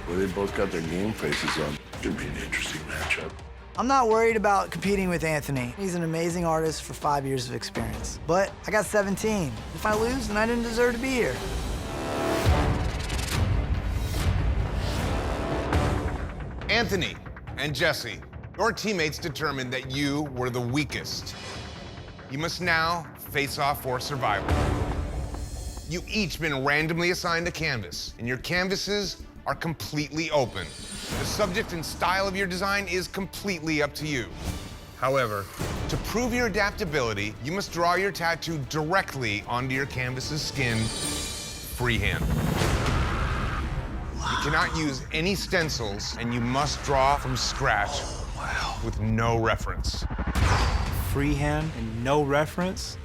Well, they both got their game faces on. Should be an interesting matchup. I'm not worried about competing with Anthony. He's an amazing artist for 5 years of experience. But I got 17. If I lose, then I didn't deserve to be here. Anthony and Jesse, your teammates determined that you were the weakest. You must now face off for survival. You've each been randomly assigned a canvas, and your canvases are completely open. The subject and style of your design is completely up to you. However, to prove your adaptability, you must draw your tattoo directly onto your canvas's skin, freehand. You cannot use any stencils, and you must draw from scratch with no reference. Freehand and no reference?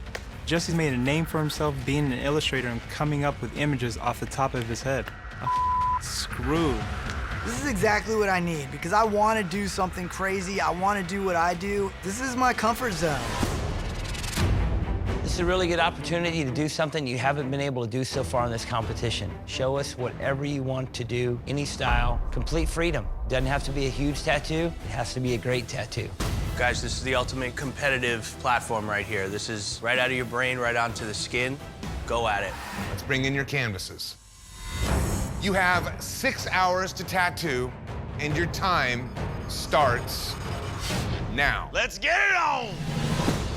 Jesse's made a name for himself being an illustrator and coming up with images off the top of his head. I'm screwed. This is exactly what I need because I want to do something crazy. I want to do what I do. This is my comfort zone. This is a really good opportunity to do something you haven't been able to do so far in this competition. Show us whatever you want to do, any style, complete freedom. Doesn't have to be a huge tattoo, it has to be a great tattoo. Guys, this is the ultimate competitive platform right here. This is right out of your brain, right onto the skin. Go at it. Let's bring in your canvases. You have 6 hours to tattoo, and your time starts now. Let's get it on!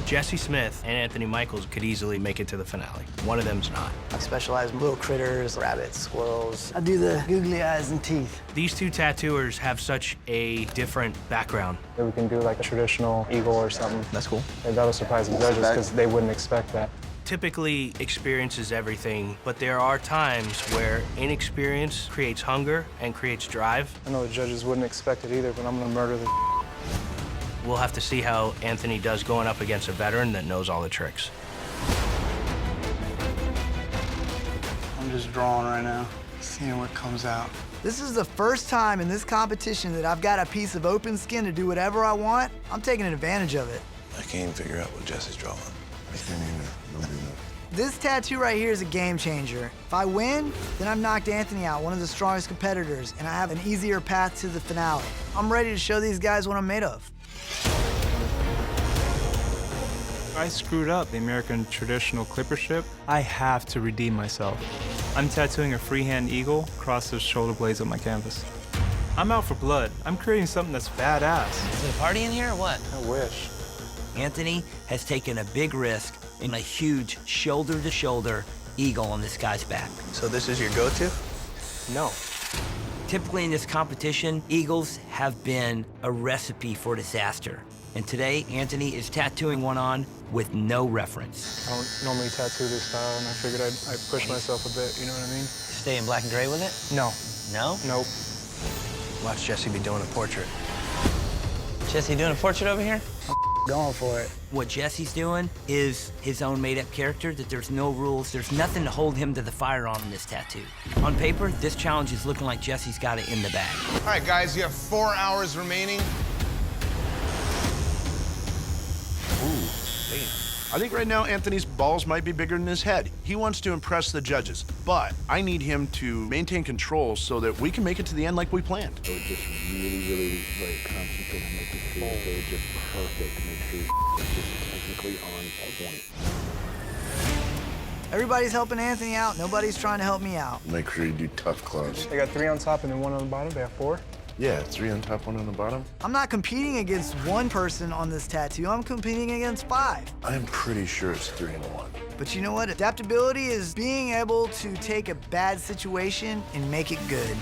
Jesse Smith and Anthony Michaels could easily make it to the finale. One of them's not. I specialize in little critters, rabbits, squirrels. I do the googly eyes and teeth. These two tattooers have such a different background. We can do like a traditional eagle or something. That's cool. And that'll surprise the judges because they wouldn't expect that. Typically, experience is everything, but there are times where inexperience creates hunger and creates drive. I know the judges wouldn't expect it either, but I'm gonna murder the We'll have to see how Anthony does going up against a veteran that knows all the tricks. I'm just drawing right now, seeing what comes out. This is the first time in this competition that I've got a piece of open skin to do whatever I want. I'm taking advantage of it. I can't even figure out what Jesse's drawing. I can't either. Nobody knows. This tattoo right here is a game changer. If I win, then I've knocked Anthony out, one of the strongest competitors, and I have an easier path to the finale. I'm ready to show these guys what I'm made of. I screwed up the American traditional clipper ship. I have to redeem myself. I'm tattooing a freehand eagle across the shoulder blades of my canvas. I'm out for blood. I'm creating something that's badass. Is it a party in here or what? I wish. Anthony has taken a big risk in a huge shoulder-to-shoulder eagle on this guy's back. So this is your go-to? No. Typically in this competition, eagles have been a recipe for disaster. And today, Anthony is tattooing one on with no reference. I don't normally tattoo this style, and I figured I'd push myself a bit, you know what I mean? Stay in black and gray with it? No. No? Nope. Watch Jesse be doing a portrait. Jesse doing a portrait over here? Going for it. What Jesse's doing is his own made-up character, that there's no rules, there's nothing to hold him to the fire on in this tattoo. On paper, this challenge is looking like Jesse's got it in the bag. All right, guys, you have 4 hours remaining. I think right now Anthony's balls might be bigger than his head. He wants to impress the judges, but I need him to maintain control so that we can make it to the end like we planned. I would just really concentrate on making sure that they're just perfect, make sure it's just technically on point. Everybody's helping Anthony out. Nobody's trying to help me out. Make sure you do tough gloves. They got 3 on top and then 1 on the bottom. They have 4. Yeah, 3 on top, 1 on the bottom. I'm not competing against one person on this tattoo. I'm competing against 5. I'm pretty sure it's 3 and 1. But you know what? Adaptability is being able to take a bad situation and make it good.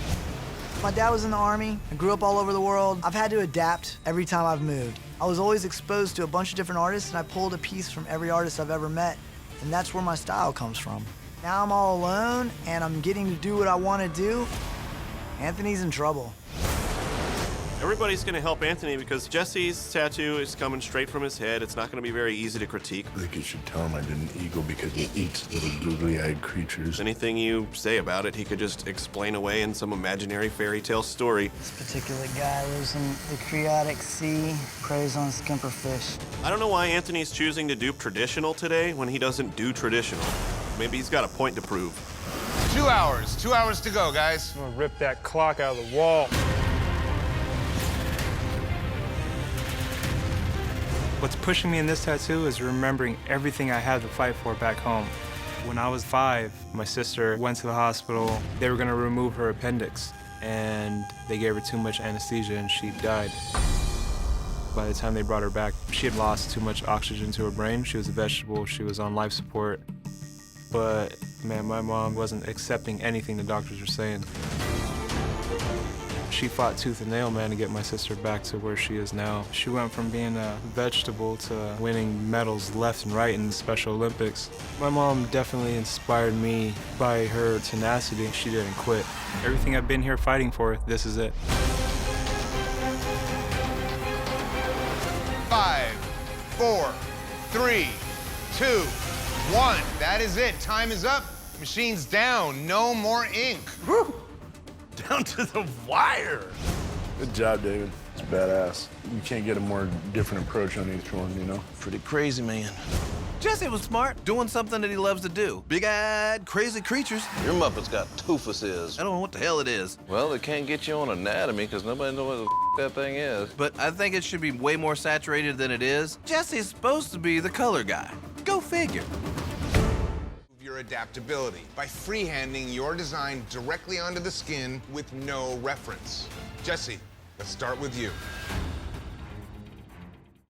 My dad was in the Army. I grew up all over the world. I've had to adapt every time I've moved. I was always exposed to a bunch of different artists, and I pulled a piece from every artist I've ever met, and that's where my style comes from. Now I'm all alone, and I'm getting to do what I want to do. Anthony's in trouble. Everybody's going to help Anthony because Jesse's tattoo is coming straight from his head. It's not going to be very easy to critique. I think you should tell him I did an eagle because he eats little googly-eyed creatures. Anything you say about it, he could just explain away in some imaginary fairy tale story. This particular guy lives in the Creotic Sea, preys on skimperfish. I don't know why Anthony's choosing to do traditional today when he doesn't do traditional. Maybe he's got a point to prove. 2 hours. 2 hours to go, guys. I'm gonna rip that clock out of the wall. What's pushing me in this tattoo is remembering everything I had to fight for back home. When I was 5, my sister went to the hospital. They were gonna remove her appendix, and they gave her too much anesthesia and she died. By the time they brought her back, she had lost too much oxygen to her brain. She was a vegetable, she was on life support. But man, my mom wasn't accepting anything the doctors were saying. She fought tooth and nail, man, to get my sister back to where she is now. She went from being a vegetable to winning medals left and right in the Special Olympics. My mom definitely inspired me by her tenacity. She didn't quit. Everything I've been here fighting for, this is it. 5, 4, 3, 2, 1. That is it. Time is up. Machine's down. No more ink. Woo! Down to the wire. Good job, David. It's badass. You can't get a more different approach on each one, you know? Pretty crazy, man. Jesse was smart, doing something that he loves to do. Big-eyed, crazy creatures. Your Muppet's got toofuses. I don't know what the hell it is. Well, they can't get you on anatomy because nobody knows what the that thing is. But I think it should be way more saturated than it is. Jesse's supposed to be the color guy. Go figure. Your adaptability by freehanding your design directly onto the skin with no reference. Jesse, let's start with you.